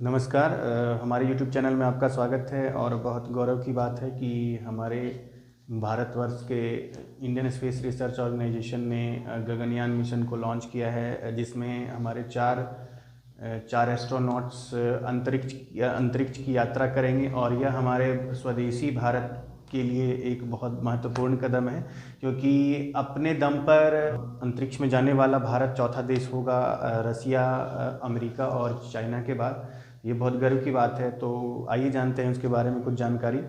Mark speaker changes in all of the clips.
Speaker 1: नमस्कार। हमारे YouTube channel में आपका स्वागत है और बहुत गौरव की बात है कि हमारे भारतवर्ष के इंडियन स्पेस रिसर्च ऑर्गेनाइजेशन ने गगनयान मिशन को लॉन्च किया है, जिसमें हमारे चार एस्ट्रोनॉट्स अंतरिक्ष की यात्रा करेंगे। और यह हमारे स्वदेशी भारत के लिए एक बहुत महत्वपूर्ण कदम है, क्योंकि अपने दम पर अंतरिक्ष में जाने वाला भारत चौथा देश होगा, रसिया, अमेरिका और चाइना के बाद। ये बहुत गर्व की बात है। तो आइए जानते हैं उसके बारे में कुछ जानकारी।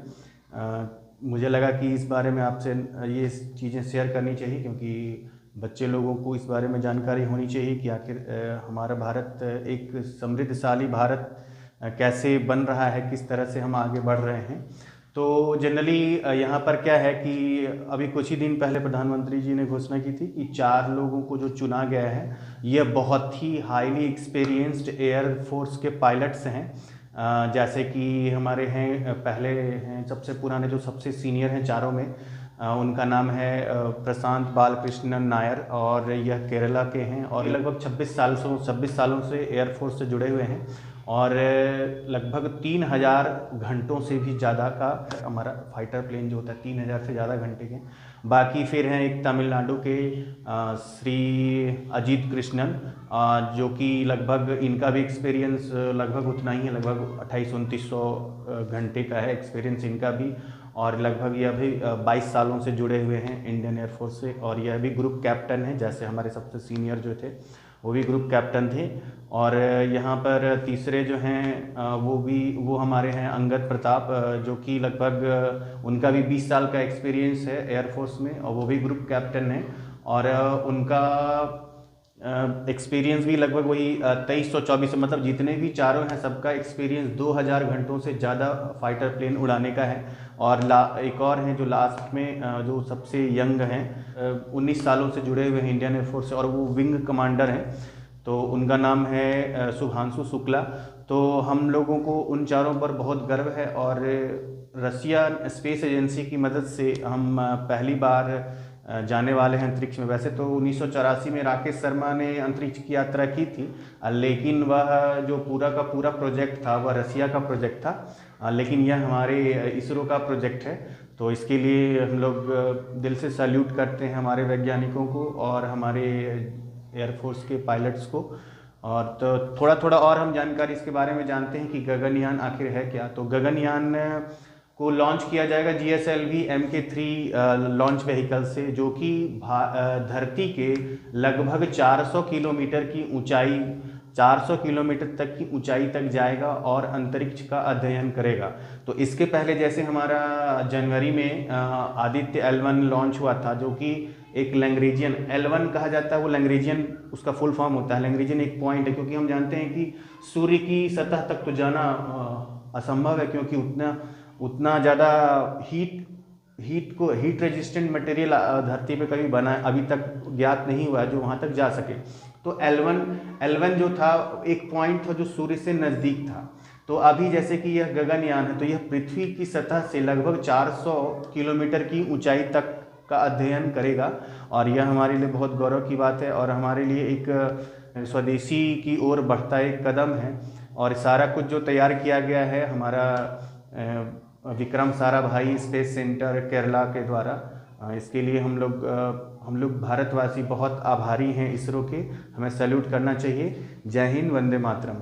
Speaker 1: मुझे लगा कि इस बारे में आपसे ये चीज़ें शेयर करनी चाहिए, क्योंकि बच्चे लोगों को इस बारे में जानकारी होनी चाहिए कि आखिर हमारा भारत एक समृद्धशाली भारत कैसे बन रहा है, किस तरह से हम आगे बढ़ रहे हैं। तो जनरली यहाँ पर क्या है कि अभी कुछ ही दिन पहले प्रधानमंत्री जी ने घोषणा की थी कि 4 लोगों को जो चुना गया है, ये बहुत ही हाईली एक्सपीरियंस्ड एयर फोर्स के पायलट्स हैं। जैसे कि हमारे हैं, पहले हैं सबसे पुराने, जो सबसे सीनियर हैं चारों में, उनका नाम है प्रशांत बालकृष्णन नायर, और यह केरला के हैं और लगभग 26 सालों से एयरफोर्स से जुड़े हुए हैं। और लगभग 3000 घंटों से भी ज़्यादा का हमारा फाइटर प्लेन जो होता है 3000 से ज़्यादा घंटे के। बाकी फिर हैं एक तमिलनाडु के श्री अजीत कृष्णन, जो कि लगभग इनका भी एक्सपीरियंस लगभग उतना ही है, लगभग 2800-2900 घंटे का है एक्सपीरियंस इनका भी। और लगभग यह भी 22 सालों से जुड़े हुए हैं इंडियन एयरफोर्स से, और यह भी ग्रुप कैप्टन है। जैसे हमारे सबसे सीनियर जो थे वो भी ग्रुप कैप्टन थे। और यहाँ पर तीसरे जो हैं वो हमारे हैं अंगद प्रताप, जो कि लगभग उनका भी 20 साल का एक्सपीरियंस है एयरफोर्स में, और वो भी ग्रुप कैप्टन है। और उनका एक्सपीरियंस भी लगभग वही 2324, मतलब जितने भी चारों हैं सबका एक्सपीरियंस 2000 घंटों से ज़्यादा फाइटर प्लेन उड़ाने का है। और एक और हैं जो लास्ट में जो सबसे यंग हैं, 19 सालों से जुड़े हुए हैं इंडियन एयरफोर्स से, और वो विंग कमांडर हैं। तो उनका नाम है शुभांशु शुक्ला। तो हम लोगों को उन चारों पर बहुत गर्व है। और रसिया स्पेस एजेंसी की मदद से हम पहली बार जाने वाले हैं अंतरिक्ष में। वैसे तो 1984 में राकेश शर्मा ने अंतरिक्ष की यात्रा की थी, लेकिन वह जो पूरा का पूरा प्रोजेक्ट था वह रसिया का प्रोजेक्ट था, लेकिन यह हमारे इसरो का प्रोजेक्ट है। तो इसके लिए हम लोग दिल से सैल्यूट करते हैं हमारे वैज्ञानिकों को और हमारे एयरफोर्स के पायलट्स को। और तो थोड़ा थोड़ा और हम जानकारी इसके बारे में जानते हैं कि गगनयान आखिर है क्या। तो गगनयान को लॉन्च किया जाएगा GSLV Mk3 लॉन्च व्हीकल से, जो कि धरती के लगभग 400 किलोमीटर की ऊंचाई, 400 किलोमीटर तक की ऊंचाई तक जाएगा और अंतरिक्ष का अध्ययन करेगा। तो इसके पहले जैसे हमारा जनवरी में आदित्य L1 लॉन्च हुआ था, जो कि एक लैग्रेंजियन L1 कहा जाता है, वो लैग्रेंजियन उसका फुल फॉर्म होता है। लैग्रेंजियन एक पॉइंट है, क्योंकि हम जानते हैं कि सूर्य की सतह तक तो जाना असंभव है, क्योंकि उतना ज़्यादा हीट रेजिस्टेंट मटेरियल धरती पे कभी बना अभी तक ज्ञात नहीं हुआ है जो वहाँ तक जा सके। तो L1 जो था एक पॉइंट था जो सूर्य से नज़दीक था। तो अभी जैसे कि यह गगनयान है, तो यह पृथ्वी की सतह से लगभग 400 किलोमीटर की ऊंचाई तक का अध्ययन करेगा। और यह हमारे लिए बहुत गौरव की बात है, और हमारे लिए एक स्वदेशी की ओर बढ़ता एक कदम है। और सारा कुछ जो तैयार किया गया है हमारा विक्रम साराभाई स्पेस सेंटर केरला के द्वारा, इसके लिए हम लोग भारतवासी बहुत आभारी हैं इसरो के। हमें सैल्यूट करना चाहिए। जय हिंद, वंदे मातरम।